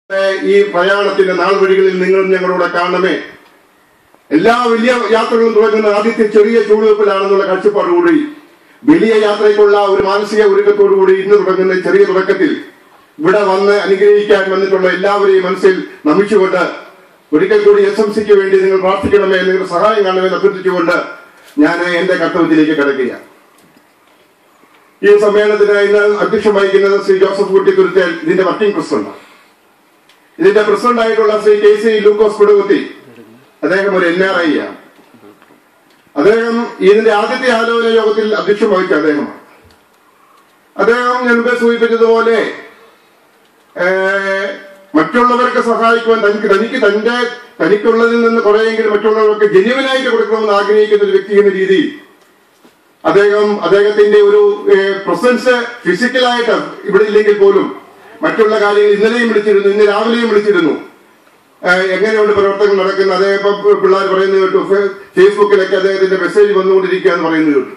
ഈ പ്രയാണത്തിന്റെ നാൾ വഴികളിൽ നിങ്ങൾ ഞങ്ങളോട് കാണണമേ. എല്ലാ വലിയ യാത്രകളും തുടങ്ങുന്ന ആദ്യത്തെ ചെറിയ ചൂടുവെപ്പിലാണെന്നുള്ള കാഴ്ചപ്പാടുകൂടി വലിയ യാത്രയ്ക്കുള്ള ഒരു മാനസിക ഒരുക്കത്തോടുകൂടി ഇന്ന് തുടങ്ങുന്ന ചെറിയ തുടക്കത്തിൽ ഇവിടെ വന്ന് അനുഗ്രഹിക്കാൻ വന്നിട്ടുള്ള എല്ലാവരെയും മനസ്സിൽ നമിച്ചുകൊണ്ട് ഒരിക്കൽ കൂടി SMCക്ക് വേണ്ടി നിങ്ങൾ പ്രാർത്ഥിക്കണമേ, നിങ്ങളുടെ സഹായം കാണണമെന്ന് അഭ്യർത്ഥിച്ചുകൊണ്ട് ഞാൻ എന്റെ കർത്തവ്യത്തിലേക്ക് കിടക്കുകയാണ്. ഈ സമ്മേളനത്തിന് ഇന്ന് അധ്യക്ഷം വഹിക്കുന്നത് ശ്രീ ജോസഫ് കുട്ടിക്കുരുത്തേൽ, ഇതിന്റെ വർക്കിംഗ് പ്രസിഡന്റ്. ഇതിന്റെ പ്രസിഡന്റ് ആയിട്ടുള്ള ശ്രീ KC ലൂക്കോസ് കുടകുത്തി, അദ്ദേഹം ഒരു NRI ആണ്. അദ്ദേഹം ഇതിന്റെ ആദ്യത്തെ ആലോചന യോഗത്തിൽ അധ്യക്ഷം വഹിച്ച അദ്ദേഹമാണ്. അദ്ദേഹം മുൻപേ സൂചിപ്പിച്ചതുപോലെ മറ്റുള്ളവർക്ക് സഹായിക്കുവാൻ തനിക്കുള്ളതിൽ നിന്ന് കുറെയെങ്കിലും മറ്റുള്ളവർക്ക് ജെന്യുവനായിട്ട് കൊടുക്കണമെന്ന് ആഗ്രഹിക്കുന്ന ഒരു വ്യക്തി എന്ന രീതിയിൽ അദ്ദേഹത്തിന്റെ ഒരു പ്രസൻസ് ഫിസിക്കലായിട്ട് ഇവിടെ ഇല്ലെങ്കിൽ പോലും മറ്റുള്ള കാര്യങ്ങൾ ഇന്നലെയും വിളിച്ചിരുന്നു, ഇന്ന് രാവിലെയും വിളിച്ചിരുന്നു. എങ്ങനെയുണ്ട് പ്രവർത്തനം നടക്കുന്നത്? അദ്ദേഹം ഇപ്പം പിള്ളേർ പറയുന്നത് കേട്ടു, ഫേസ്ബുക്കിലൊക്കെ അദ്ദേഹത്തിന്റെ മെസ്സേജ് വന്നുകൊണ്ടിരിക്കുക എന്ന് പറയുന്നത് കേട്ടു.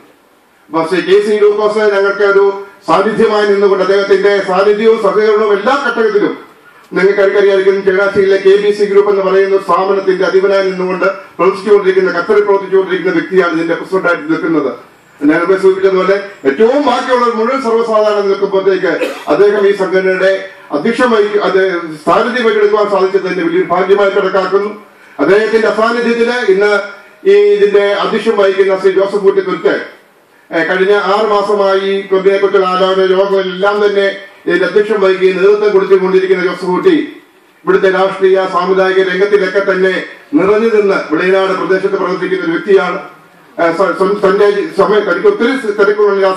അപ്പൊ ശ്രീ KC ലൂക്കോസ് ഞങ്ങൾക്ക് ഒരു സാന്നിധ്യമായി നിന്നുകൊണ്ട് അദ്ദേഹത്തിന്റെ സാന്നിധ്യവും സഹകരണവും എല്ലാ ഘട്ടത്തിലും നിങ്ങൾക്ക് അറിയാതിരിക്കും. ചങ്ങനാശ്ശേരിയിലെ KBC ഗ്രൂപ്പ് എന്ന് പറയുന്ന സ്ഥാപനത്തിന്റെ അധിപനായി നിന്നുകൊണ്ട് പ്രവർത്തിച്ചുകൊണ്ടിരിക്കുന്ന, ഖത്തറിൽ പ്രവർത്തിച്ചുകൊണ്ടിരിക്കുന്ന വ്യക്തിയാണ് ഇതിന്റെ പ്രസിഡന്റായിട്ട് നിൽക്കുന്നത്. ഞാൻ ഇവിടെ സൂചിപ്പിച്ചതുപോലെ ഏറ്റവും ബാക്കിയുള്ളവർ മുഴുവൻ സർവ്വസാധാരണ നിൽക്കുമ്പോഴത്തേക്ക് അദ്ദേഹം ഈ സംഘടനയുടെ അധ്യക്ഷമായി സാന്നിധ്യം ഏറ്റെടുക്കുവാൻ സാധിച്ചത് തന്നെ വലിയൊരു ഭാഗ്യമായി കണക്കാക്കുന്നു. അദ്ദേഹത്തിന്റെ അസാന്നിധ്യത്തിന് ഇന്ന് ഈ ഇതിന്റെ അധ്യക്ഷം വഹിക്കുന്ന ശ്രീ ജോസഫ് കുട്ടിക്കുരുത്ത് കഴിഞ്ഞ 6 മാസമായി ക്ലബിനെക്കുറിച്ചുള്ള ആലോചന യോഗങ്ങളെല്ലാം തന്നെ ഇതിന്റെ അധ്യക്ഷം വഹിക്കുകയും നേതൃത്വം കൊടുത്തുകൊണ്ടിരിക്കുന്ന ജോസഫ് കുട്ടി ഇവിടുത്തെ രാഷ്ട്രീയ സാമുദായിക രംഗത്തിലൊക്കെ തന്നെ നിറഞ്ഞു നിന്ന് വെളിനാട് പ്രദേശത്ത് പ്രവർത്തിക്കുന്ന ഒരു വ്യക്തിയാണ്. തന്റെ തനിക്ക് ഒത്തിരി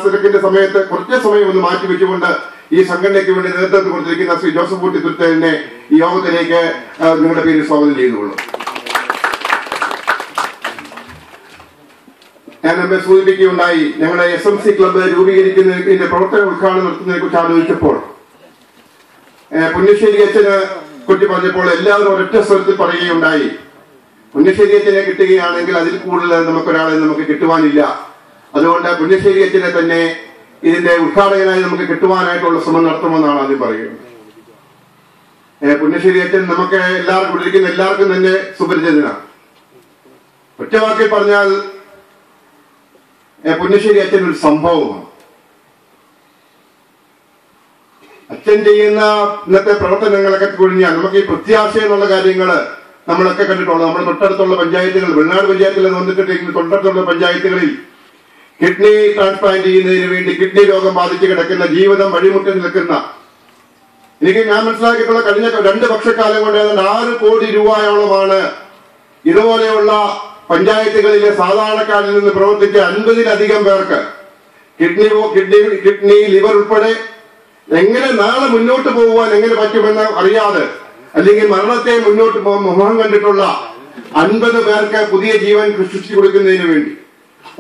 തിരക്കിന്റെ സമയത്ത് കുറച്ച് സമയം ഒന്ന് മാറ്റിവെച്ചുകൊണ്ട് ഈ സംഘടനയ്ക്ക് വേണ്ടി നേതൃത്വം കൊടുത്തിരിക്കുന്ന ശ്രീ ജോസഫ് കുട്ടിക്കുരുത്തിനെ ഈ യോഗത്തിലേക്ക് നിങ്ങളുടെ പേരിൽ സ്വാഗതം ചെയ്തുകൊള്ളു. ഞാൻ നമ്മെ സൂചിപ്പിക്കുകയുണ്ടായി, ഞങ്ങളുടെ SMC ക്ലബ്ബ് രൂപീകരിക്കുന്നതിന്റെ പ്രവർത്തന ഉദ്ഘാടനം നടത്തുന്നതിനെ കുറിച്ച് ആലോചിച്ചപ്പോൾ പുന്നശ്ശേരി അച്ഛനെ കുറിച്ച് പറഞ്ഞപ്പോൾ എല്ലാവരും ഒരൊറ്റ സ്വരത്തിൽ പറയുകയുണ്ടായി, പുന്നശ്ശേരി അച്ഛനെ കിട്ടുകയാണെങ്കിൽ അതിൽ കൂടുതൽ നമുക്കൊരാളെ നമുക്ക് കിട്ടുവാനില്ല. അതുകൊണ്ട് പുന്നശ്ശേരി അച്ഛനെ തന്നെ ഇതിന്റെ ഉദ്ഘാടകനായി നമുക്ക് കിട്ടുവാനായിട്ടുള്ള ശ്രമം നടത്തുമെന്നാണ് ആദ്യം പറയുന്നത്. പുന്നശ്ശേരി അച്ഛൻ നമുക്ക് എല്ലാവർക്കും ഇരിക്കുന്ന എല്ലാവർക്കും തന്നെ സുപരിചിതനാണ്. ഒറ്റവാക്കിൽ പറഞ്ഞാൽ പുന്നശ്ശേരി അച്ഛൻ ഒരു സംഭവമാണ്. അച്ഛൻ ചെയ്യുന്ന ഇന്നത്തെ പ്രവർത്തനങ്ങളൊക്കെ കഴിഞ്ഞാൽ നമുക്ക് ഈ പ്രത്യാശ എന്നുള്ള കാര്യങ്ങള് നമ്മളൊക്കെ കണ്ടിട്ടുള്ളത്. നമ്മുടെ തൊട്ടടുത്തുള്ള പഞ്ചായത്തുകൾ, വെള്ളനാട് പഞ്ചായത്തിൽ വന്നിട്ടുണ്ടെങ്കിൽ തൊട്ടടുത്തുള്ള പഞ്ചായത്തുകളിൽ കിഡ്നി ട്രാൻസ്പ്ലാന്റ് ചെയ്യുന്നതിന് വേണ്ടി കിഡ്നി രോഗം ബാധിച്ച് കിടക്കുന്ന, ജീവിതം വഴിമുട്ടി നിൽക്കുന്ന, ഞാൻ മനസ്സിലാക്കിയിട്ടുള്ള കഴിഞ്ഞ 2 വർഷക്കാലം കൊണ്ട് ഏതാണ്ട് 6 കോടി രൂപയോളമാണ് ഇതുപോലെയുള്ള പഞ്ചായത്തുകളിലെ സാധാരണക്കാരിൽ നിന്ന് പ്രവർത്തിച്ച 50-ലധികം പേർക്ക് കിഡ്നി ലിവർ ഉൾപ്പെടെ എങ്ങനെ നാളെ മുന്നോട്ട് പോകുവാൻ എങ്ങനെ പറ്റുമെന്ന് അറിയാതെ, അല്ലെങ്കിൽ മരണത്തെ മുന്നോട്ട് മുഖം കണ്ടിട്ടുള്ള 50 പേർക്ക് പുതിയ ജീവൻ സൃഷ്ടിച്ചു കൊടുക്കുന്നതിന് വേണ്ടി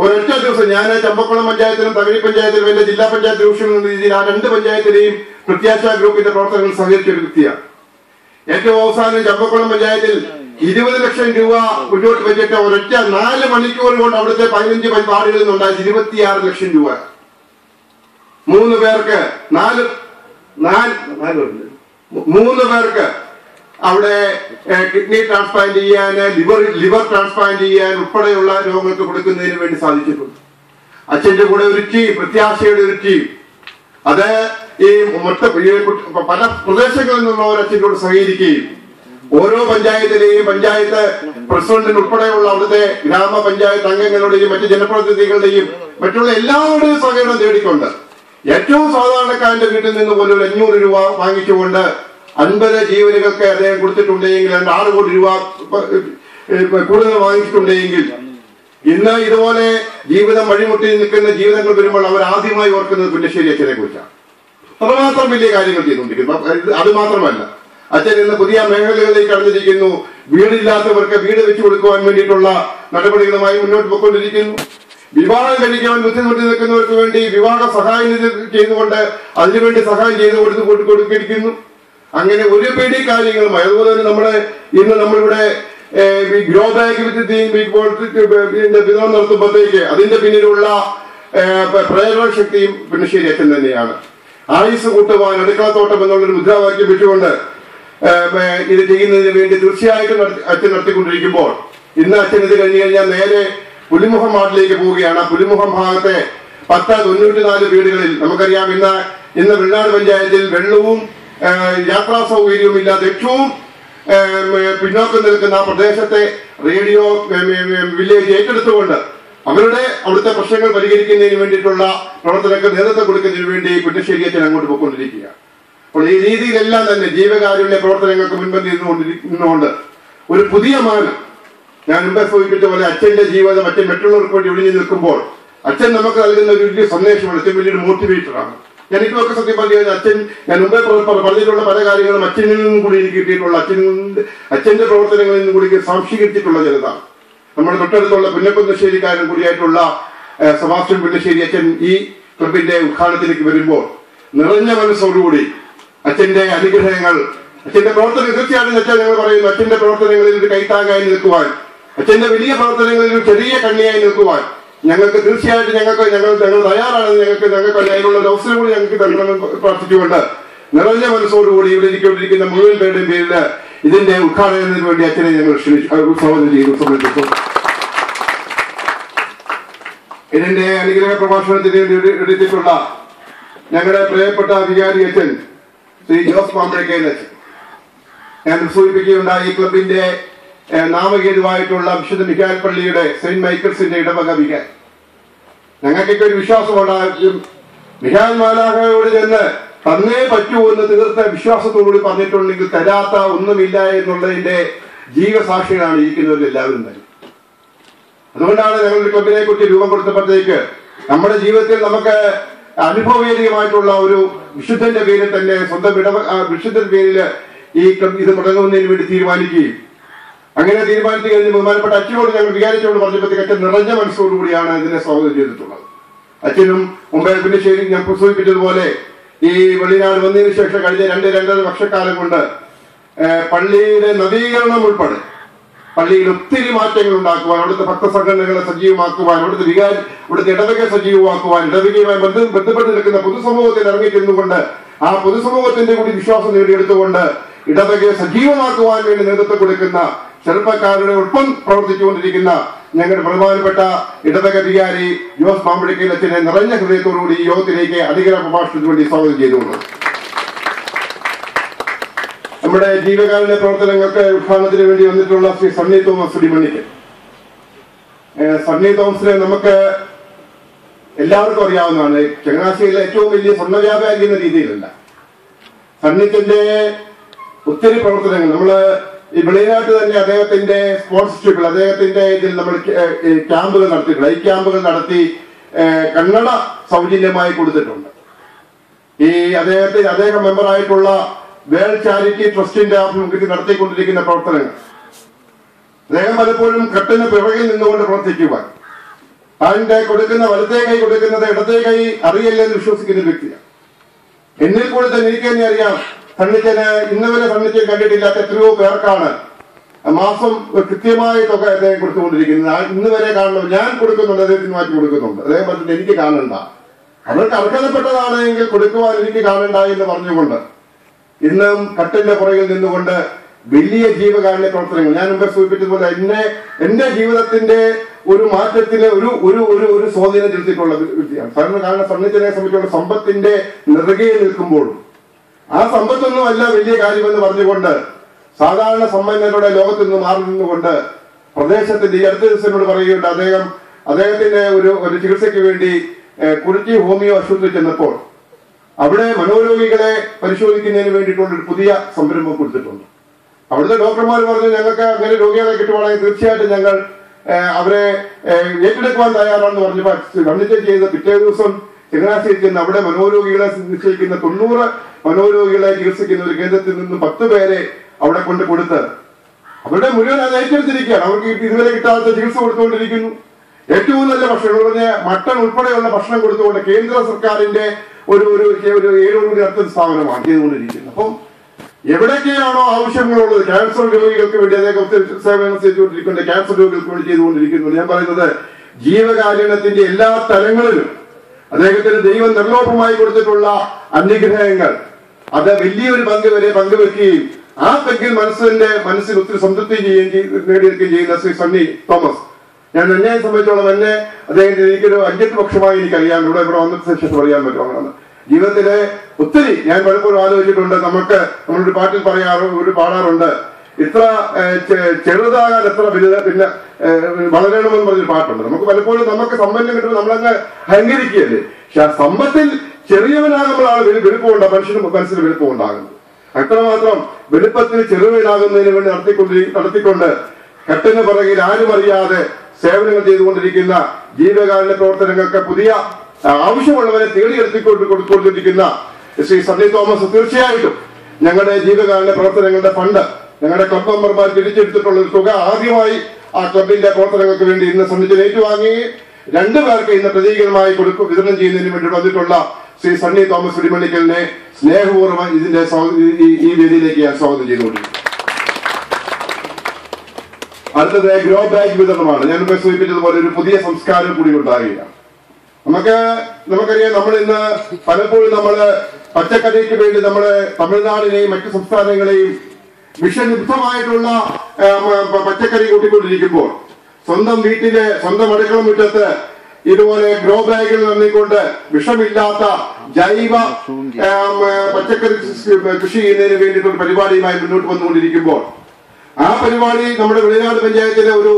ഒരൊറ്റ ദിവസം ഞാൻ ചമ്പക്കുളം പഞ്ചായത്തിലും തകഴി പഞ്ചായത്തിലും എന്റെ ജില്ലാ പഞ്ചായത്ത് ഡിവിഷൻ എന്ന രീതിയിൽ ആ 2 പഞ്ചായത്തിലെയും പ്രത്യാശ ഗ്രൂപ്പിന്റെ പ്രവർത്തനങ്ങൾ സഹകരിച്ച ഒരു വ്യക്തിയാണ്. ഏറ്റവും അവസാനം ചമ്പക്കുളം പഞ്ചായത്തിൽ 20 ലക്ഷം രൂപ മുന്നോട്ട് വെച്ചിട്ട് ഒരൊറ്റ 4 മണിക്കൂർ കൊണ്ട് അവിടുത്തെ 15 പരിപാടികളിൽ നിന്നുണ്ടായി 26 ലക്ഷം രൂപ. 3 പേർക്ക് 3 പേർക്ക് അവിടെ കിഡ്നി ട്രാൻസ്പ്ലാന്റ് ചെയ്യാൻ, ലിവർ ട്രാൻസ്പ്ലാന്റ് ചെയ്യാൻ ഉൾപ്പെടെയുള്ള രോഗങ്ങൾക്ക് കൊടുക്കുന്നതിന് വേണ്ടി സാധിച്ചിട്ടുണ്ട്. അച്ഛന്റെ കൂടെ ഒരു ടീം, പ്രത്യാശയുടെ ഒരു ടീം, അത് ഈ പല പ്രദേശങ്ങളിൽ നിന്നുള്ളവർ അച്ഛനോട് സഹകരിക്കുകയും ഓരോ പഞ്ചായത്തിലെയും പഞ്ചായത്ത് പ്രസിഡന്റിന് ഉൾപ്പെടെയുള്ള അവിടുത്തെ ഗ്രാമപഞ്ചായത്ത് അംഗങ്ങളുടെയും മറ്റ് ജനപ്രതിനിധികളുടെയും മറ്റുള്ള എല്ലാവരുടെയും സഹകരണം തേടിക്കൊണ്ട് ഏറ്റവും സാധാരണക്കാരന്റെ വീട്ടിൽ നിന്ന് പോലും 500 രൂപ വാങ്ങിച്ചുകൊണ്ട് 50 ജീവനുകൾക്ക് അദ്ദേഹം കൊടുത്തിട്ടുണ്ടെങ്കിൽ 6 കോടി രൂപ കൂടുതൽ വാങ്ങിച്ചിട്ടുണ്ടെങ്കിൽ ഇന്ന് ഇതുപോലെ ജീവിതം വഴിമുട്ടി നിൽക്കുന്ന ജീവിതങ്ങൾ വരുമ്പോൾ അവർ ആദ്യമായി ഓർക്കുന്നത് പുന്നശ്ശേരി അച്ഛനെ കുറിച്ചാണ്. അത്രമാത്രം വലിയ കാര്യങ്ങൾ ചെയ്തുകൊണ്ടിരിക്കുന്നു. അത് മാത്രമല്ല, അച്ഛൻ ഇന്ന് പുതിയ മേഖലകളിലേക്ക് കടന്നിരിക്കുന്നു. വീടില്ലാത്തവർക്ക് വീട് വെച്ചു കൊടുക്കുവാൻ വേണ്ടിയിട്ടുള്ള നടപടികളുമായി മുന്നോട്ട് പോയിക്കൊണ്ടിരിക്കുന്നു. വിവാഹം കഴിക്കാൻ ബുദ്ധിമുട്ടി നിൽക്കുന്നവർക്ക് വേണ്ടി വിവാഹ സഹായം ചെയ്തുകൊണ്ട് അതിനുവേണ്ടി സഹായം ചെയ്ത് കൊടുത്തിരിക്കുന്നു. അങ്ങനെ ഒരു പിടി കാര്യങ്ങളുമായി. അതുപോലെ തന്നെ നമ്മളിവിടെ ഗ്രോ ബാഗ് വിതരണം നടത്തുമ്പോഴത്തേക്ക് അതിന്റെ പിന്നിലുള്ള പ്രേരണ ശക്തിയും പുന്നശ്ശേരി അച്ഛൻ തന്നെയാണ്. ആയുസ് കൂട്ടുവാൻ അടുക്കളത്തോട്ടം എന്നുള്ളൊരു മുദ്രാവാക്യം വെച്ചുകൊണ്ട് ഇത് ചെയ്യുന്നതിന് വേണ്ടി തീർച്ചയായിട്ടും അച്ഛൻ നടത്തിക്കൊണ്ടിരിക്കുമ്പോൾ ഇന്ന് അച്ഛൻ ഇത് കഴിഞ്ഞു കഴിഞ്ഞാൽ നേരെ പുലിമുഖം വാർഡിലേക്ക് പോവുകയാണ്. ആ പുലിമുഖം ഭാഗത്തെ 94 വീടുകളിൽ നമുക്കറിയാം ഇന്ന് വെള്ളനാട് പഞ്ചായത്തിൽ വെള്ളവും യാത്രാ സൗകര്യവും ഇല്ലാതെ ഏറ്റവും പിന്നോക്കം നിൽക്കുന്ന ആ പ്രദേശത്തെ റേഡിയോ വില്ലേജ് ഏറ്റെടുത്തുകൊണ്ട് അവിടുത്തെ പ്രശ്നങ്ങൾ പരിഹരിക്കുന്നതിന് വേണ്ടിയിട്ടുള്ള പ്രവർത്തനങ്ങൾക്ക് നേതൃത്വം കൊടുക്കുന്നതിന് വേണ്ടി പുന്നശ്ശേരി അച്ഛൻ അങ്ങോട്ട് പോയിക്കൊണ്ടിരിക്കുക. അപ്പോൾ ഈ രീതിയിലെല്ലാം തന്നെ ജീവകാരുണ്യ പ്രവർത്തനങ്ങൾക്ക് മുൻപന്തി നിന്നുകൊണ്ട് ഒരു പുതിയ മാനം, ഞാൻ മുമ്പേ സൂചിപ്പിച്ച പോലെ അച്ഛന്റെ ജീവിതം അച്ഛൻ മറ്റുള്ളവർക്ക് വേണ്ടി ഒഴിഞ്ഞു നിൽക്കുമ്പോൾ അച്ഛൻ നമുക്ക് നൽകുന്ന ഒരു വലിയ സന്ദേശമാണ്. അച്ഛൻ വലിയൊരു മോട്ടിവേറ്ററാണ്. എനിക്കൊക്കെ സത്യം പറഞ്ഞാൽ അച്ഛൻ, ഞാൻ മുമ്പേ പറഞ്ഞിട്ടുള്ള പല കാര്യങ്ങളും അച്ഛനിൽ നിന്നും കൂടി എനിക്ക് കിട്ടിയിട്ടുള്ള അച്ഛന്റെ പ്രവർത്തനങ്ങളിൽ നിന്നും കൂടി സാംശീകരിച്ചിട്ടുള്ള ചിലതാണ്. നമ്മുടെ തൊട്ടടുത്തുള്ള പുന്നശ്ശേരിക്കാരൻ കൂടിയായിട്ടുള്ള സെബാസ്റ്റ്യൻ പുന്നശ്ശേരി അച്ഛൻ ഈ ക്ലബിന്റെ ഉദ്ഘാടനത്തിലേക്ക് വരുമ്പോൾ നിറഞ്ഞ മനസ്സോടുകൂടി അച്ഛന്റെ അനുഗ്രഹങ്ങൾ, അച്ഛന്റെ പ്രവർത്തനം തീർച്ചയായിട്ടും വെച്ചാൽ ഞങ്ങൾ പറയുന്നു, അച്ഛന്റെ പ്രവർത്തനങ്ങളിൽ ഒരു കൈത്താങ്ങായി നിൽക്കുവാൻ, അച്ഛന്റെ വലിയ പ്രവർത്തനങ്ങളിൽ ഒരു ചെറിയ കണ്ണിയായി നിൽക്കുവാൻ ഞങ്ങൾക്ക് തീർച്ചയായിട്ടും ഞങ്ങൾ തയ്യാറാണ്. ഞങ്ങൾക്ക് അതിനുള്ള ഒരു അവസരം കൂടി ഞങ്ങൾക്ക് തരണമെന്ന് പ്രാർത്ഥിച്ചുകൊണ്ട് നിറഞ്ഞ മനസ്സോടുകൂടി ഇവിടെ ഇരിക്കൊണ്ടിരിക്കുന്ന മുഴുവൻ പേരുടെയും പേരിൽ ഇതിന്റെ ഉദ്ഘാടനത്തിന് വേണ്ടി അച്ഛനെ ഞങ്ങൾ സ്വാഗതം ചെയ്തു സമർപ്പിച്ചു. ഇതിന്റെ അനുഗ്രഹ പ്രഭാഷണത്തിന് വേണ്ടി എടുത്തിട്ടുള്ള ഞങ്ങളുടെ പ്രിയപ്പെട്ട വികാരി അച്ഛൻ ശ്രീ ജോസ് പാമ്പഴക്കേൽ അച്ഛൻ, ഞാൻ സൂചിപ്പിക്കുകയുണ്ടായി, ഈ ക്ലബിന്റെ നാമകേതുവായിട്ടുള്ള വിശുദ്ധ മിഖായിൽ പള്ളിയുടെ സെന്റ് മൈക്കിൾസിന്റെ ഇടവക വികാരി. ഞങ്ങൾക്കൊക്കെ ഒരു വിശ്വാസമുണ്ടാകും, മിഖായിൽ മാലാഖയോട് ചെന്ന് തന്നേ പറ്റൂ എന്ന് തീർത്ത വിശ്വാസത്തോടുകൂടി പറഞ്ഞിട്ടുണ്ടെങ്കിൽ തരാത്ത ഒന്നുമില്ല എന്നുള്ളതിന്റെ ജീവസാക്ഷികളാണ് ഇരിക്കുന്നവരെല്ലാവരും തന്നെ. അതുകൊണ്ടാണ് ഞങ്ങളുടെ ക്ലബിനെ കുറിച്ച് രൂപം കൊടുത്തപ്പോഴത്തേക്ക് നമ്മുടെ ജീവിതത്തിൽ നമുക്ക് അനുഭവവേദ്യമായിട്ടുള്ള ഒരു വിശുദ്ധന്റെ പേരിൽ തന്നെ സ്വന്തം വിശുദ്ധന്റെ പേരിൽ ഈ ക്ലബ് ഇത് തുടങ്ങുന്നതിന് വേണ്ടി തീരുമാനിക്കുകയും അങ്ങനെ തീരുമാനിച്ചു കഴിഞ്ഞ് ബഹുമാനപ്പെട്ട അച്ഛനോട് ഞങ്ങൾ വികാരിച്ചോട് പറഞ്ഞപ്പോഴത്തേക്ക് അച്ഛൻ നിറഞ്ഞ മനസ്സോടുകൂടിയാണ് ഇതിനെ സ്വാഗതം ചെയ്തിട്ടുള്ളത്. അച്ഛനും മുമ്പേ പുന്നശ്ശേരി ഞാൻ സൂചിപ്പിച്ചതുപോലെ ഈ വെള്ളിനാട് വന്നതിന് ശേഷം കഴിഞ്ഞ 2-2.5 വർഷക്കാലം കൊണ്ട് പള്ളിയുടെ നവീകരണം ഉൾപ്പെടെ പള്ളിയിൽ ഒത്തിരി മാറ്റങ്ങൾ ഉണ്ടാക്കുവാൻ, അവിടുത്തെ ഭക്തസംഘടനകളെ സജീവമാക്കുവാൻ, ഇവിടുത്തെ ഇടവകയെ സജീവമാക്കുവാൻ, ഇടവകയുമായി ബന്ധപ്പെട്ട് നിൽക്കുന്ന പൊതുസമൂഹത്തിൽ ഇറങ്ങിച്ചെന്നുകൊണ്ട് ആ പൊതുസമൂഹത്തിന്റെ കൂടി വിശ്വാസം നേടിയെടുത്തുകൊണ്ട് ഇടവകയെ സജീവമാക്കുവാൻ വേണ്ടി നേതൃത്വം കൊടുക്കുന്ന ചെറുപ്പക്കാരുടെ ഒപ്പം പ്രവർത്തിച്ചുകൊണ്ടിരിക്കുന്ന ഞങ്ങളുടെ ബഹുമാനപ്പെട്ട ഇടവക വികാരി ജോസ് പാമ്പഴക്കേൽ അച്ഛനെ നിറഞ്ഞ ഹൃദയത്തോടുകൂടി ഈ യോഗത്തിലേക്ക് അധികാര പ്രഭാഷണത്തിന് വേണ്ടി സ്വാഗതം ചെയ്തുകൊണ്ട് നമ്മുടെ ജീവകാരുണ്യ പ്രവർത്തനങ്ങൾക്ക് ഉദ്ഘാടനത്തിന് വേണ്ടി വന്നിട്ടുള്ള ശ്രീ സണ്ണി തോമസ് ഇടിമണ്ണിക്ക്. സണ്ണി തോമസിനെ നമുക്ക് എല്ലാവർക്കും അറിയാവുന്നതാണ്. ചങ്ങനാശ്ശേരിയിലെ ഏറ്റവും വലിയ സ്വർണ്ണ വ്യാപാരി എന്ന രീതിയിലല്ല, സണ്ണിത്തിന്റെ ഒത്തിരി പ്രവർത്തനങ്ങൾ നമ്മള് ഈ വെളിനാട്ട് തന്നെ അദ്ദേഹത്തിന്റെ സ്പോൺസർഷിപ്പിൽ അദ്ദേഹത്തിന്റെ ഇതിൽ നമ്മൾ ക്യാമ്പുകൾ നടത്തിയിട്ടുണ്ട്. ഈ ക്യാമ്പുകൾ നടത്തി കന്നഡ സൗജന്യമായി കൊടുത്തിട്ടുണ്ട്. ഈ അദ്ദേഹം മെമ്പറായിട്ടുള്ള വേൾഡ് ചാരിറ്റി ട്രസ്റ്റിന്റെ ആഭിമുഖ്യത്തിൽ നടത്തിക്കൊണ്ടിരിക്കുന്ന പ്രവർത്തനങ്ങൾ അദ്ദേഹം പലപ്പോഴും കെട്ടിന് പിറകിൽ നിന്നുകൊണ്ട് പ്രവർത്തിക്കുവാൻ, അതിന്റെ കൊടുക്കുന്ന വലത്തേ കൈ കൊടുക്കുന്നത് ഇടത്തേ കൈ അറിയില്ലെന്ന് വിശ്വസിക്കുന്ന വ്യക്തിയാണ്. എന്നിൽ കൂടെ തന്നെ എനിക്ക് തന്നെ അറിയാം, സണ്ണിച്ചന് ഇന്ന് വരെ സണ്ണിച്ചൻ കണ്ടിട്ടില്ലാത്ത എത്രയോ പേർക്കാണ് മാസം കൃത്യമായ തുക അദ്ദേഹം കൊടുത്തുകൊണ്ടിരിക്കുന്നത്. ഇന്ന് വരെ കാണണം, ഞാൻ കൊടുക്കുന്നുണ്ട്, അദ്ദേഹത്തിന് മാറ്റി കൊടുക്കുന്നുണ്ട്. അദ്ദേഹം പറഞ്ഞിട്ട് എനിക്ക് കാണണ്ട, അവർക്ക് അർഹതപ്പെട്ടതാണെങ്കിൽ കൊടുക്കുവാൻ എനിക്ക് കാണണ്ട എന്ന് പറഞ്ഞുകൊണ്ട് ഇന്നും കട്ടിന്റെ പുറകിൽ നിന്നുകൊണ്ട് വലിയ ജീവകാരുണ്യ പ്രവർത്തനങ്ങൾ, ഞാൻ മുമ്പ് സൂചിപ്പിച്ചതുപോലെ എന്റെ ജീവിതത്തിന്റെ ഒരു മാറ്റത്തിന് ഒരു സ്വാധീനം ചെലുത്തിയിട്ടുള്ള വ്യക്തിയാണ്. കാരണം സണ്ണിച്ചനെ സംബന്ധിച്ചുള്ള സമ്പത്തിന്റെ നെറുകയിൽ നിൽക്കുമ്പോഴും ആ സമ്പത്തൊന്നും അല്ല വലിയ കാര്യമെന്ന് പറഞ്ഞുകൊണ്ട് സാധാരണ സമ്പന്നരുടെ ലോകത്ത് നിന്ന് മാറി നിന്നുകൊണ്ട് പ്രദേശത്തിന്റെ ഈ അടുത്ത ദിവസത്തിനോട് പറയുകയുണ്ട്, അദ്ദേഹത്തിന്റെ ഒരു ചികിത്സയ്ക്ക് വേണ്ടി കുറിച്ചി ഹോമിയോ ആശുപത്രി ചെന്നപ്പോൾ അവിടെ മനോരോഗികളെ പരിശോധിക്കുന്നതിന് വേണ്ടിയിട്ടുള്ള ഒരു പുതിയ സംരംഭം കൊടുത്തിട്ടുണ്ട്. അവിടുത്തെ ഡോക്ടർമാർ പറഞ്ഞു, ഞങ്ങൾക്ക് അങ്ങനെ രോഗികളെ കിട്ടുവാണെങ്കിൽ തീർച്ചയായിട്ടും ഞങ്ങൾ അവരെ ഏറ്റെടുക്കുവാൻ തയ്യാറാണെന്ന് പറഞ്ഞപ്പോൾ സണ്ണിച്ചൻ ചെയ്ത പിറ്റേ ദിവസം ചങ്ങനാശ്ശേരി ചെന്ന് അവിടെ മനോരോഗികളെ നിശ്ചയിക്കുന്ന 90 മനോരോഗികളെ ചികിത്സിക്കുന്ന ഒരു കേന്ദ്രത്തിൽ നിന്ന് 10 പേരെ അവിടെ കൊടുത്ത് അവരുടെ മുഴുവൻ അത് ഏറ്റെടുത്തിരിക്കുകയാണ്. അവർക്ക് ഇതുവരെ കിട്ടാത്ത ചികിത്സ കൊടുത്തുകൊണ്ടിരിക്കുന്നു. ഏറ്റവും നല്ല ഭക്ഷണം പറഞ്ഞ മട്ടൺ ഉൾപ്പെടെയുള്ള ഭക്ഷണം കൊടുത്തുകൊണ്ട് കേന്ദ്ര സർക്കാരിന്റെ ഒരു 7 കോടി നടത്തുന്ന സ്ഥാപനമാണ് ചെയ്തുകൊണ്ടിരിക്കുന്നത്. അപ്പം എവിടേക്കാണോ ആവശ്യങ്ങളുള്ളത്, ക്യാൻസർ രോഗികൾക്ക് വേണ്ടി അദ്ദേഹം സേവനം ചെയ്തുകൊണ്ടിരിക്കുന്നത്, ക്യാൻസർ രോഗികൾക്ക് വേണ്ടി ചെയ്തുകൊണ്ടിരിക്കുന്നു. ഞാൻ പറയുന്നത് ജീവകാരുണ്യത്തിന്റെ എല്ലാ തലങ്ങളിലും അദ്ദേഹത്തിന് ദൈവം നിർലോഭമായി കൊടുത്തിട്ടുള്ള അനുഗ്രഹങ്ങൾ അത് വലിയൊരു പങ്ക് വരെ പങ്കുവെക്കുകയും ആ പെങ്കിൽ മനസ്സിൽ ഒത്തിരി സംതൃപ്തി നേടിയെടുക്കുകയും ചെയ്യുന്ന ശ്രീ സണ്ണി തോമസ്. എന്നെ സംബന്ധിച്ചോളം അദ്ദേഹത്തിന് എനിക്കൊരു 5-8 വർഷമായി എനിക്കറിയാം. ഇവിടെ വന്നതിന് ശേഷം അറിയാൻ പറ്റും. ജീവിതത്തിലെ ഒത്തിരി ഞാൻ പലപ്പോഴും ആലോചിച്ചിട്ടുണ്ട്. നമ്മളൊരു പാട്ടിൽ പാടാറുണ്ട്, ഇത്ര ചെറുതാകാൻ എത്ര വലുത് പിന്നെ വളരണമെന്ന് പറഞ്ഞൊരു പാട്ടുണ്ട്. നമുക്ക് പലപ്പോഴും നമുക്ക് സമ്പന്നം കിട്ടുമ്പോൾ നമ്മളങ്ങ് അഹങ്കരിക്കുകയല്ലേ. പക്ഷെ ആ സമ്പത്തിൽ ചെറിയവനാകുമ്പോഴാണ് വലുപ്പമുണ്ടാകും, മനുഷ്യന് മനസ്സിന് വലുപ്പമുണ്ടാകുന്നത്. അത്രമാത്രം വലുപ്പത്തിന് ചെറുവനാകുന്നതിന് വേണ്ടി നടത്തിക്കൊണ്ട് കെട്ടിന് പിറകിൽ ആരും അറിയാതെ സേവനങ്ങൾ ചെയ്തുകൊണ്ടിരിക്കുന്ന ജീവകാരുണ്യ പ്രവർത്തനങ്ങൾക്ക് പുതിയ ആവശ്യമുള്ളവരെ കൊടുത്തുകൊണ്ടിരിക്കുന്ന ശ്രീ സണ്ണി തോമസ് തീർച്ചയായിട്ടും ഞങ്ങളുടെ ജീവകാരുണ്യ പ്രവർത്തനങ്ങളുടെ ഫണ്ട് ഞങ്ങളുടെ ക്ലബ് മെമ്പർമാർ തിരിച്ചെടുത്തിട്ടുള്ള ഒരു തുക ആദ്യമായി ആ ക്ലബിന്റെ പ്രവർത്തനങ്ങൾക്ക് വേണ്ടി ഇന്ന് സന്നിധിയിൽ ഏറ്റുവാങ്ങുകയും 2 പേർക്ക് ഇന്ന് പ്രതീകമായി വിതരണം ചെയ്യുന്നതിന് വേണ്ടി വന്നിട്ടുള്ള ശ്രീ സണ്ണി തോമസ് ഇടിമണ്ണിക്കലിനെ സ്നേഹപൂർവ്വം ഈ വേദിയിലേക്ക് ഞാൻ സ്വാഗതം ചെയ്തുകൊണ്ടിരിക്കുന്നു. അടുത്തത് ഗ്രോ ബാഗ് വിതരണമാണ്. ഞാൻ മുമ്പ് സൂചിപ്പിച്ചതുപോലെ ഒരു പുതിയ സംസ്കാരം കൂടി ഉണ്ടാകുകയാണ്. നമുക്കറിയാം, നമ്മൾ ഇന്ന് പലപ്പോഴും പച്ചക്കറിക്ക് വേണ്ടി തമിഴ്നാടിനെയും മറ്റു സംസ്ഥാനങ്ങളെയും വിഷലിപ്തമായിട്ടുള്ള പച്ചക്കറി കൂട്ടിക്കൊണ്ടിരിക്കുമ്പോൾ സ്വന്തം വീട്ടിലെ സ്വന്തം അടുക്കള മുറ്റത്ത് ഇതുപോലെ ഗ്രോ ബാഗിൽ നിന്നുകൊണ്ട് വിഷമില്ലാത്ത ജൈവ പച്ചക്കറി കൃഷി ചെയ്യുന്നതിന് വേണ്ടിയിട്ടുള്ള പരിപാടിയുമായി മുന്നോട്ട് വന്നുകൊണ്ടിരിക്കുമ്പോൾ ആ പരിപാടി നമ്മുടെ വെളിനാട് പഞ്ചായത്തിലെ ഒരു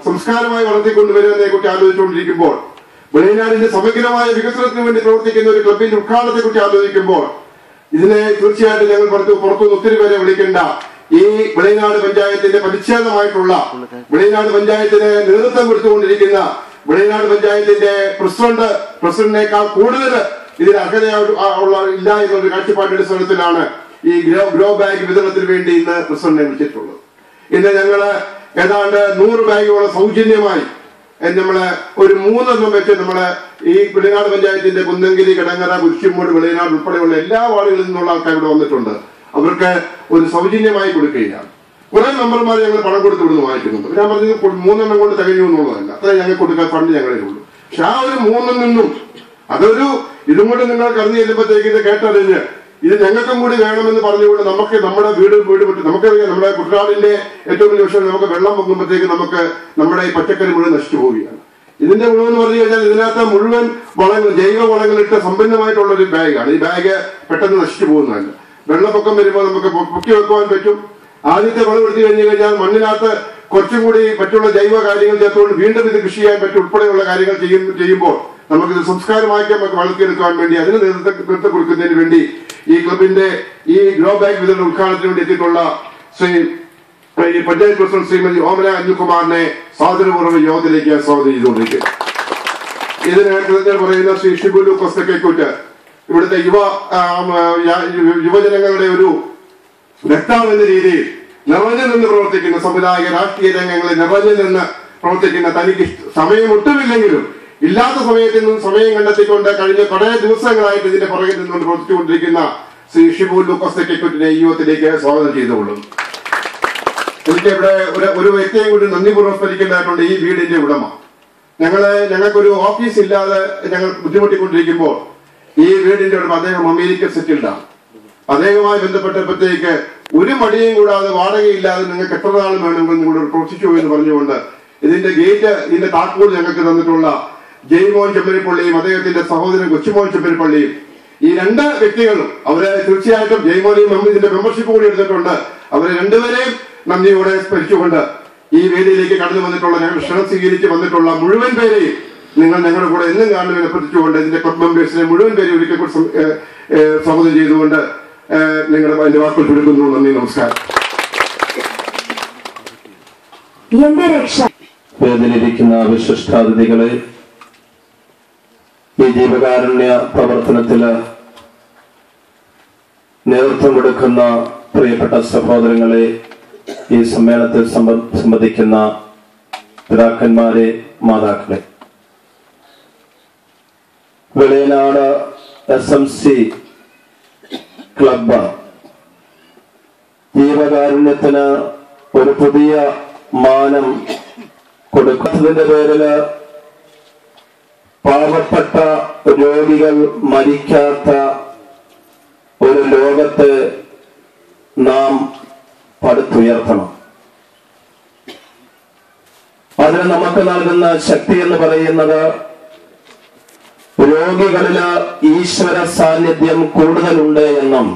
സംസ്കാരമായി വളർത്തിക്കൊണ്ടുവരുന്നതിനെ കുറിച്ച് ആലോചിച്ചുകൊണ്ടിരിക്കുമ്പോൾ, വെളിനാടിന്റെ സമഗ്രമായ വികസനത്തിന് വേണ്ടി പ്രവർത്തിക്കുന്ന ഒരു ക്ലബിന്റെ ഉദ്ഘാടനത്തെ കുറിച്ച് ആലോചിക്കുമ്പോൾ ഇതിനെ തീർച്ചയായിട്ടും ഞങ്ങൾ പുറത്തുനിന്ന് ഒത്തിരി പേരെ വിളിക്കേണ്ട ഈ വെളിനാട് പഞ്ചായത്തിന്റെ പരിച്ഛേദമായിട്ടുള്ള വെളിനാട് പഞ്ചായത്തിന് നേതൃത്വം കൊടുത്തുകൊണ്ടിരിക്കുന്ന വെളിനാട് പഞ്ചായത്തിന്റെ പ്രസിഡന്റിനേക്കാൾ കൂടുതൽ ഇതിന് അർഹതയുള്ള ഇല്ല എന്നൊരു കാഴ്ചപ്പാടിന്റെ അടിസ്ഥാനത്തിലാണ് ഈ ഗ്രോ ബാഗ് വിതരണത്തിന് വേണ്ടി ഇന്ന് പ്രസിഡന്റിനെ വിളിച്ചിട്ടുള്ളത്. ഇന്ന് ഞങ്ങള് ഏതാണ്ട് 100 ബാഗുകളെ സൗജന്യമായി ഒരു 3 വെച്ച് ഈ വെളിനാട് പഞ്ചായത്തിന്റെ കുന്നങ്കിരി, കടങ്ങര, കുരിശുമൂട്, വെളിനാട് ഉൾപ്പെടെയുള്ള എല്ലാ വാർഡുകളിൽ നിന്നുള്ള ആൾക്കാർ ഇവിടെ വന്നിട്ടുണ്ട്. അവർക്ക് ഒരു സൗജന്യമായി കൊടുക്കുകയാണ്. കുറെ മെമ്പർമാർ ഞങ്ങൾ പണം കൊടുത്ത് ഇവിടുന്ന് വാങ്ങിക്കുന്നുണ്ട്. ഞാൻ പറഞ്ഞത് 3 കൊണ്ട് തികഞ്ഞു എന്നുള്ളതല്ല, അത്ര ഞങ്ങൾക്ക് കൊടുക്കാൻ ഫണ്ട് ഞങ്ങളേ ഉള്ളൂ. പക്ഷെ ആ ഒരു 3 നിന്നും ഇതും കൂടി നിങ്ങൾ കടന്നു ചെല്ലുമ്പോഴത്തേക്ക് ഇത് കേട്ടറിഞ്ഞ് ഇത് ഞങ്ങൾക്കും കൂടി വേണമെന്ന് പറഞ്ഞുകൊണ്ട് നമുക്ക് നമ്മുടെ വീട് വിട്ട് നമുക്കറിയാം, നമ്മുടെ കുട്ടനാടിന്റെ ഏറ്റവും വലിയ വിഷയം നമുക്ക് വെള്ളം പൊങ്ങുമ്പോഴത്തേക്ക് നമ്മുടെ ഈ പച്ചക്കറി മുഴുവൻ നശിച്ചു പോവുകയാണ്. ഇതിന്റെ ഗുണമെന്ന് പറഞ്ഞു കഴിഞ്ഞാൽ ഇതിനകത്ത് മുഴുവൻ ജൈവ വളങ്ങളിട്ട് സമ്പന്നമായിട്ടുള്ള ഒരു ബാഗാണ്. ഈ ബാഗ് പെട്ടെന്ന് നശിച്ചു പോകുന്നതല്ല. വെള്ളപ്പൊക്കം വരുമ്പോൾ നമുക്ക് പൊക്കി വെക്കുവാൻ പറ്റും. ആദ്യത്തെ വളമെടുത്തു കഴിഞ്ഞാൽ മണ്ണിനകത്ത് കുറച്ചും കൂടി മറ്റുള്ള ജൈവ കാര്യങ്ങൾ ചേർത്തുകൊണ്ട് വീണ്ടും ഇത് കൃഷി ചെയ്യാൻ പറ്റും. ഉൾപ്പെടെയുള്ള കാര്യങ്ങൾ ചെയ്യുമ്പോൾ നമുക്കിത് സംസ്കാരമാക്കി നമുക്ക് വളർത്തിയെടുക്കാൻ വേണ്ടി അതിന് നേതൃത്വം കൊടുക്കുന്നതിന് വേണ്ടി ഈ ക്ലബിന്റെ ഈ ഗ്രോ ബാഗ് വിതരണ ഉദ്ഘാടനത്തിന് വേണ്ടി എത്തിയിട്ടുള്ള പഞ്ചായത്ത് പ്രസിഡന്റ് ശ്രീമതി ഓമന അനിൽകുമാറിനെ സാദരപൂർവ്വം യോഗത്തിലേക്ക് സ്വാഗതം ചെയ്തുകൊണ്ടിരിക്കുന്നു. ഇതിന് പറയുന്ന ശ്രീ ഷിബു ലൂക്കോസ് തെക്കേക്കൂറ്റ് ഇവിടുത്തെ യുവജനങ്ങളുടെ ഒരു വ്യക്താവ് എന്ന രീതിയിൽ നിറഞ്ഞു നിന്ന് പ്രവർത്തിക്കുന്ന സംവിധായക, രാഷ്ട്രീയ രംഗങ്ങളിൽ നിറഞ്ഞു നിന്ന് പ്രവർത്തിക്കുന്ന, തനിക്ക് സമയം ഒട്ടുമില്ലെങ്കിലും ഇല്ലാത്ത സമയത്തിൽ നിന്നും സമയം കണ്ടെത്തിക്കൊണ്ട് കഴിഞ്ഞ കുറേ ദിവസങ്ങളായിട്ട് ഇതിന്റെ പുറകിൽ നിന്നുകൊണ്ട് പ്രവർത്തിച്ചുകൊണ്ടിരിക്കുന്ന ശ്രീ ഷിബു ലൂക്കോസ് തെക്കേക്കൂറ്റിനെ ഈ യോഗത്തിലേക്ക് സ്വാഗതം ചെയ്തുകൊള്ളും. എനിക്ക് ഇവിടെ ഒരു വ്യക്തിയെ കൂടി നന്ദിപൂർവ്വം സ്മരിക്കേണ്ടതായിട്ടുണ്ട്. ഈ വീടിന്റെ ഉടമ ഞങ്ങൾക്കൊരു ഓഫീസ് ഇല്ലാതെ ഞങ്ങൾ ബുദ്ധിമുട്ടിക്കൊണ്ടിരിക്കുമ്പോൾ ഈ വീടിന്റെ ഉടമ അദ്ദേഹം അമേരിക്കൻ സെറ്റിൽഡാണ്. അദ്ദേഹവുമായി ബന്ധപ്പെട്ടപ്പോഴത്തേക്ക് ഒരു മടിയും കൂടാതെ വാടകയില്ലാതെ നിങ്ങൾക്ക് എത്ര നാൾ വേണമെങ്കിൽ നിങ്ങൾ പ്രവർത്തിച്ചു എന്ന് പറഞ്ഞുകൊണ്ട് ഇതിന്റെ താക്കോൽ ഞങ്ങൾക്ക് തന്നിട്ടുള്ള ജയ്മോൻ ചെമ്മരിപ്പള്ളിയും അദ്ദേഹത്തിന്റെ സഹോദരൻ കൊച്ചുമോൻ ചെമ്മരിപ്പള്ളിയും, ഈ 2 വ്യക്തികളും അവരെ തീർച്ചയായിട്ടും ജയ്മോനെയും ഇതിന്റെ മെമ്പർഷിപ്പ് കൂടി എടുത്തിട്ടുണ്ട്. അവരെ 2 പേരെയും നന്ദിയോടെ സ്മരിച്ചുകൊണ്ട് ഈ വേദിയിലേക്ക് കടന്നു വന്നിട്ടുള്ള ഞങ്ങൾ ക്ഷണം സ്വീകരിച്ച് വന്നിട്ടുള്ള മുഴുവൻ പേരെയും നിങ്ങൾ ഞങ്ങളുടെ കൂടെ എന്നും കാണുമെന്ന് അഭ്യർത്ഥിച്ചുകൊണ്ട് ഇതിന്റെ ക്ലബ് മെമ്പേഴ്സിനെ മുഴുവൻ പേരെയും ഒരിക്കൽ കൂടി സ്വാഗതം ചെയ്തുകൊണ്ട് നിങ്ങളുടെ എന്റെ വാക്കുകൾ ചുരുക്കുന്നു. നന്ദി, നമസ്കാരം. വേദിയിലിരിക്കുന്ന വിശിഷ്ടാതിഥികളെ, ഈ ജീവകാരുണ്യ പ്രവർത്തനത്തില് നേതൃത്വം കൊടുക്കുന്ന പ്രിയപ്പെട്ട സഹോദരങ്ങളെ, ഈ സമ്മേളനത്തിൽ സംബന്ധിക്കുന്ന പിതാക്കന്മാരെ, മാതാക്കളെ, വെളിയനാട് SMC ക്ലബ് ജീവകാരുണ്യത്തിന് ഒരു പുതിയ മാനം കൊടുക്കുന്നതിന്റെ പേരില് പാവപ്പെട്ട രോഗികൾ മരിക്കാത്ത ഒരു ഒരു ലോകത്തെ നാം പടുത്തുയർത്തണം. അതിന് നമുക്ക് നൽകുന്ന ശക്തി എന്ന് പറയുന്നത് രോഗികളില് ഈശ്വര സാന്നിധ്യം കൂടുതലുണ്ട് എന്നും